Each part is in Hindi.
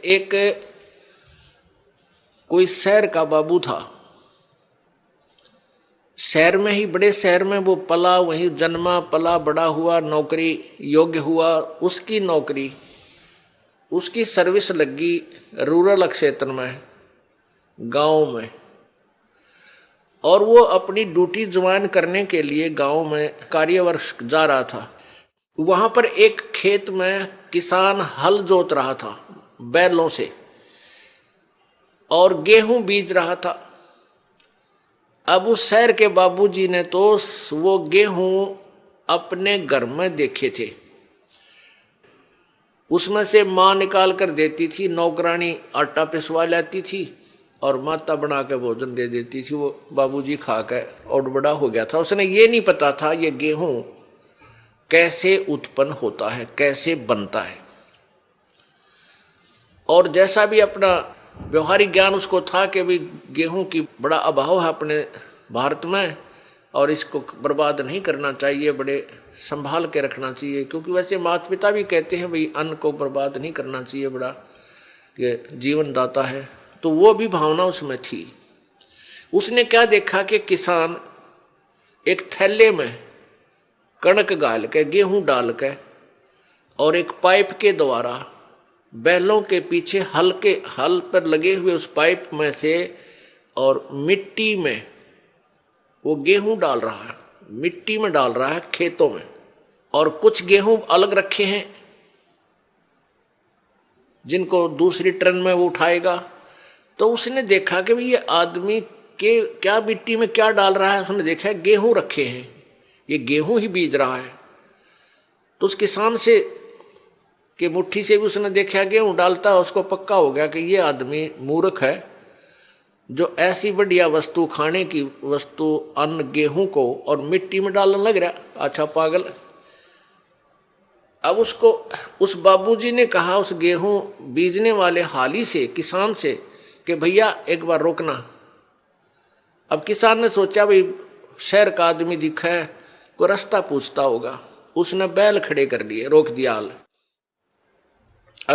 एक कोई शहर का बाबू था। शहर में ही, बड़े शहर में वो पला, वहीं जन्मा पला, बड़ा हुआ, नौकरी योग्य हुआ। उसकी नौकरी, उसकी सर्विस लगी रूरल क्षेत्र में, गांव में। और वो अपनी ड्यूटी ज्वाइन करने के लिए गांव में कार्यवर्ष जा रहा था। वहां पर एक खेत में किसान हल जोत रहा था बैलों से और गेहूं बीज रहा था। अब उस शहर के बाबूजी ने तो वो गेहूं अपने घर में देखे थे। उसमें से माँ निकाल कर देती थी, नौकरानी आटा पिसवा लाती थी और माता बना के भोजन दे देती थी। वो बाबूजी खा कर और बड़ा हो गया था। उसने ये नहीं पता था ये गेहूं कैसे उत्पन्न होता है, कैसे बनता है। और जैसा भी अपना व्यवहारिक ज्ञान उसको था कि भी गेहूं की बड़ा अभाव है अपने भारत में और इसको बर्बाद नहीं करना चाहिए, बड़े संभाल के रखना चाहिए। क्योंकि वैसे माता पिता भी कहते हैं भाई अन्न को बर्बाद नहीं करना चाहिए, बड़ा ये जीवन दाता है। तो वो भी भावना उसमें थी। उसने क्या देखा कि किसान एक थैले में कणक गाल के, गेहूं डाल के और एक पाइप के द्वारा बैलों के पीछे हल पर लगे हुए उस पाइप में से और मिट्टी में वो गेहूं डाल रहा है, मिट्टी में डाल रहा है खेतों में। और कुछ गेहूं अलग रखे हैं जिनको दूसरी ट्रेन में वो उठाएगा। तो उसने देखा कि ये आदमी के क्या मिट्टी में क्या डाल रहा है। उसने देखा गेहूं रखे हैं, ये गेहूं ही बीज रहा है। तो उस किसान से कि मुट्ठी से भी उसने देखा गेहूं डालता है, उसको पक्का हो गया कि ये आदमी मूर्ख है जो ऐसी बढ़िया वस्तु, खाने की वस्तु, अन्न गेहूं को और मिट्टी में डालने लग रहा। अच्छा पागल। अब उसको उस बाबूजी ने कहा उस गेहूं बीजने वाले हाली से, किसान से, कि भैया एक बार रोकना। अब किसान ने सोचा भाई शहर का आदमी दिखा है, कोई रास्ता पूछता होगा। उसने बैल खड़े कर दिए, रोक दिया हाल।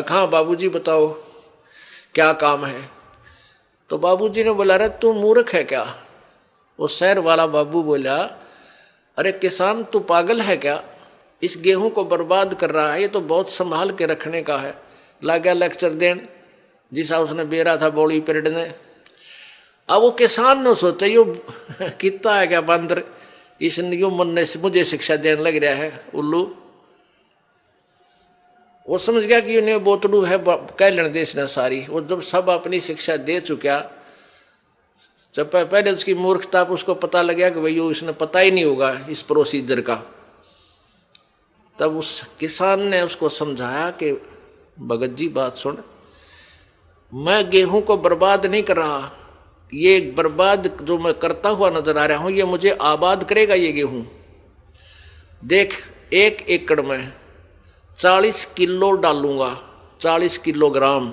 हाँ बाबूजी बताओ क्या काम है। तो बाबूजी ने बोला, अरे तू मूर्ख है क्या। वो शहर वाला बाबू बोला, अरे किसान तू पागल है क्या, इस गेहूं को बर्बाद कर रहा है, ये तो बहुत संभाल के रखने का है। ला गया लेक्चर देन जिसा उसने बेरा था बॉडी पीरियड ने। अब वो किसान ने सोचा यो कितना है क्या बंदर, इसने यो मन ने मुझे शिक्षा देने लग रहा है उल्लू। वो समझ गया कि इन्हें बोतलू है, कह लेने दे इसने सारी। वो जब सब अपनी शिक्षा दे चुका, जब पहले उसकी मूर्खता पर उसको पता लग गया कि भाई इसने पता ही नहीं होगा इस प्रोसीजर का, तब उस किसान ने उसको समझाया कि भगत जी बात सुन, मैं गेहूं को बर्बाद नहीं कर रहा, ये बर्बाद जो मैं करता हुआ नजर आ रहा हूं ये मुझे आबाद करेगा। ये गेहूं देख, 1 एकड़ में 40 किलो डालूंगा, 40 किलोग्राम,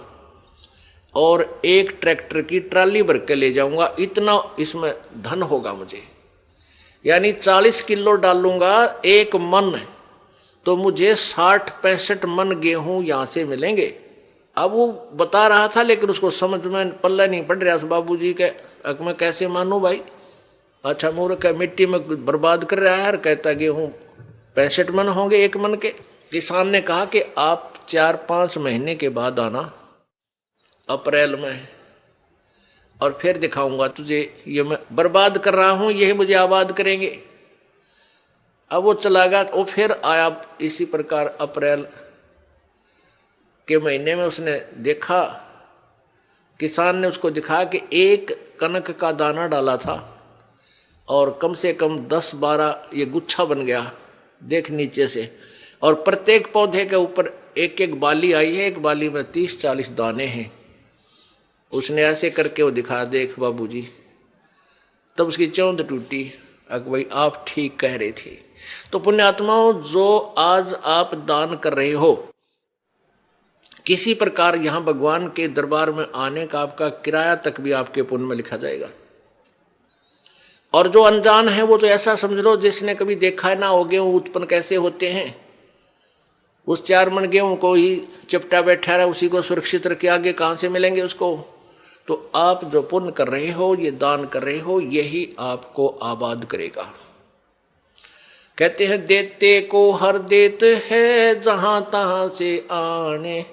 और एक ट्रैक्टर की ट्राली भर के ले जाऊंगा, इतना इसमें धन होगा मुझे। यानी 40 किलो डालूंगा 1 मन, तो मुझे 60-65 मन गेहूं यहां से मिलेंगे। अब वो बता रहा था लेकिन उसको समझ में पल्ला नहीं पड़ रहा उस बाबूजी के। अब मैं कैसे मानूं भाई, अच्छा मूर्ख है, मिट्टी में बर्बाद कर रहा है और कहता गेहूं 65 मन होंगे 1 मन के। किसान ने कहा कि आप 4-5 महीने के बाद आना, अप्रैल में, और फिर दिखाऊंगा तुझे ये मैं बर्बाद कर रहा हूं, यही मुझे आबाद करेंगे। अब वो चला गया। वो फिर आया इसी प्रकार अप्रैल के महीने में। उसने देखा, किसान ने उसको दिखाया कि 1 कनक का दाना डाला था और कम से कम 10-12 ये गुच्छा बन गया, देख नीचे से। और प्रत्येक पौधे के ऊपर 1-1 बाली आई है, एक बाली में 30-40 दाने हैं। उसने ऐसे करके वो दिखा, देख बाबूजी। तब उसकी चौंध टूटी, अगर भाई आप ठीक कह रहे थे। तो पुण्यात्माओं, जो आज आप दान कर रहे हो, किसी प्रकार यहां भगवान के दरबार में आने का आपका किराया तक भी आपके पुण्य में लिखा जाएगा। और जो अनजान है वो तो ऐसा समझ लो जिसने कभी देखा ना हो गेहूं उत्पन्न कैसे होते हैं, उस 4 मन गेहूं को ही चिपटा बैठा रहा, उसी को सुरक्षित रखे, आगे कहाँ से मिलेंगे उसको। तो आप जो पुण्य कर रहे हो, ये दान कर रहे हो, यही आपको आबाद करेगा। कहते हैं देते को हर देत है जहां तहां से आने,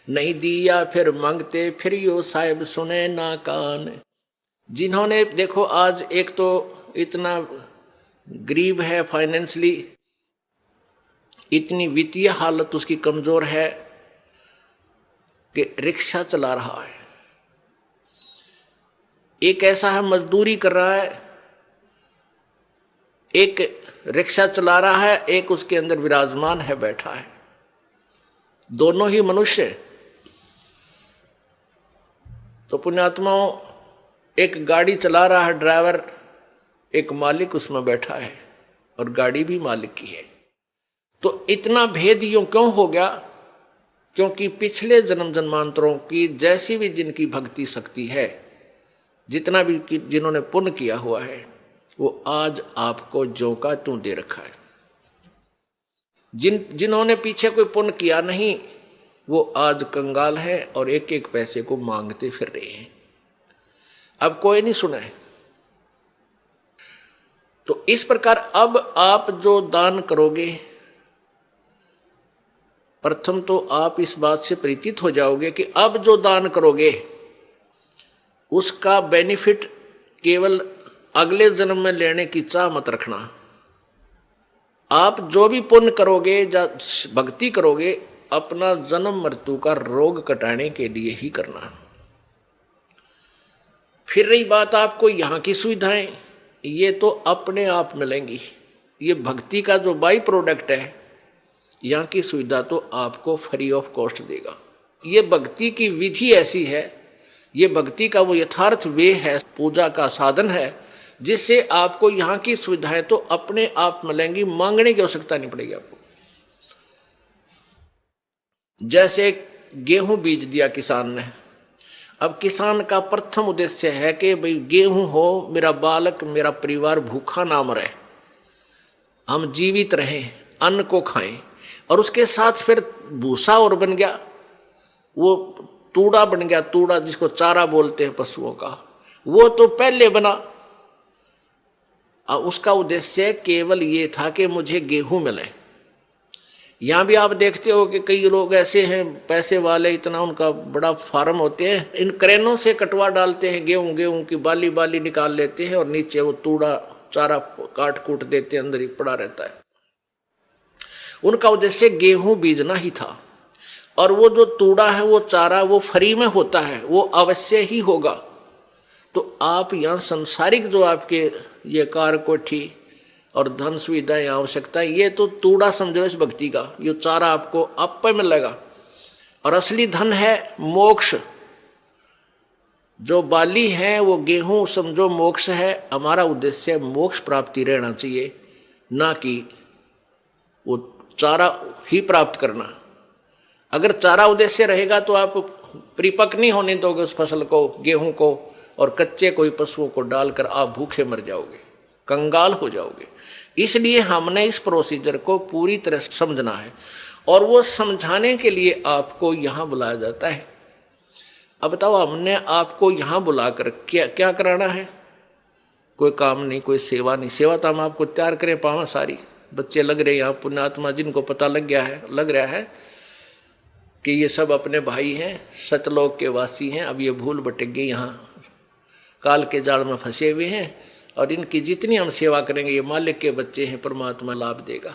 नहीं दिया फिर मांगते फिर यो साहिब सुने ना कान। जिन्होंने देखो आज एक तो इतना गरीब है, फाइनेंशियली इतनी वित्तीय हालत उसकी कमजोर है कि रिक्शा चला रहा है, एक ऐसा है मजदूरी कर रहा है, एक रिक्शा चला रहा है, एक उसके अंदर विराजमान है, बैठा है, दोनों ही मनुष्य। तो पुण्यात्माओं, एक गाड़ी चला रहा है ड्राइवर, एक मालिक उसमें बैठा है और गाड़ी भी मालिक की है। तो इतना भेद यूं क्यों हो गया? क्योंकि पिछले जन्म जन्मांतरों की जैसी भी जिनकी भक्ति शक्ति है, जितना भी जिन्होंने पुण्य किया हुआ है, वो आज आपको ज्यों का त्यों दे रखा है। जिन्होंने पीछे कोई पुण्य किया नहीं, वो आज कंगाल है और एक एक पैसे को मांगते फिर रहे हैं। अब कोई नहीं सुना है। तो इस प्रकार अब आप जो दान करोगे, प्रथम तो आप इस बात से परिचित हो जाओगे कि अब जो दान करोगे उसका बेनिफिट केवल अगले जन्म में लेने की चाह मत रखना। आप जो भी पुण्य करोगे या भक्ति करोगे, अपना जन्म मृत्यु का रोग कटाने के लिए ही करना। फिर रही बात आपको यहाँ की सुविधाएं, ये तो अपने आप मिलेंगी। ये भक्ति का जो बाई प्रोडक्ट है, यहाँ की सुविधा तो आपको फ्री ऑफ कॉस्ट देगा। ये भक्ति की विधि ऐसी है, ये भक्ति का वो यथार्थ वे है, पूजा का साधन है, जिससे आपको यहाँ की सुविधाएं तो अपने आप मिलेंगी, मांगने की आवश्यकता नहीं पड़ेगी आपको। जैसे गेहूं बीज दिया किसान ने, अब किसान का प्रथम उद्देश्य है कि भाई गेहूं हो, मेरा बालक मेरा परिवार भूखा ना मरे, हम जीवित रहें, अन्न को खाएं। और उसके साथ फिर भूसा और बन गया, वो तूड़ा बन गया, तूड़ा जिसको चारा बोलते हैं पशुओं का, वो तो पहले बना। उसका उद्देश्य केवल ये था कि मुझे गेहूं मिले। यहां भी आप देखते हो कि कई लोग ऐसे हैं पैसे वाले, इतना उनका बड़ा फार्म होते हैं, इन क्रेनों से कटवा डालते हैं गेहूं की बाली बाली निकाल लेते हैं और नीचे वो तूड़ा चारा काट कूट देते हैं, अंदर ही पड़ा रहता है। उनका उद्देश्य गेहूं बीजना ही था। और वो जो तूड़ा है, वो चारा, वो फ्री में होता है, वो अवश्य ही होगा। तो आप यहाँ संसारिक जो आपके ये कार कोठी और धन सुविधाएं आवश्यकता, ये तो तूड़ा समझो इस भक्ति का, ये चारा आपको आप पे मिलेगा। और असली धन है मोक्ष। जो बाली है वो गेहूं समझो मोक्ष है। हमारा उद्देश्य मोक्ष प्राप्ति रहना चाहिए, ना कि वो चारा ही प्राप्त करना। अगर चारा उद्देश्य रहेगा तो आप परिपक्व नहीं होने दोगे उस फसल को, गेहूं को, और कच्चे कोई पशुओं को डालकर आप भूखे मर जाओगे, कंगाल हो जाओगे। इसलिए हमने इस प्रोसीजर को पूरी तरह समझना है, और वो समझाने के लिए आपको यहाँ बुलाया जाता है। अब बताओ, हमने आपको यहाँ बुलाकर क्या क्या कराना है? कोई काम नहीं, कोई सेवा नहीं। सेवा तो हम आपको तैयार करें पावा सारी, बच्चे लग रहे यहाँ पुण्यात्मा, जिनको पता लग रहा है कि ये सब अपने भाई हैं, सतलोक के वासी हैं। अब ये भूल भटक गए, यहाँ काल के जाल में फंसे हुए हैं, और इनकी जितनी हम सेवा करेंगे, ये मालिक के बच्चे हैं, परमात्मा लाभ देगा।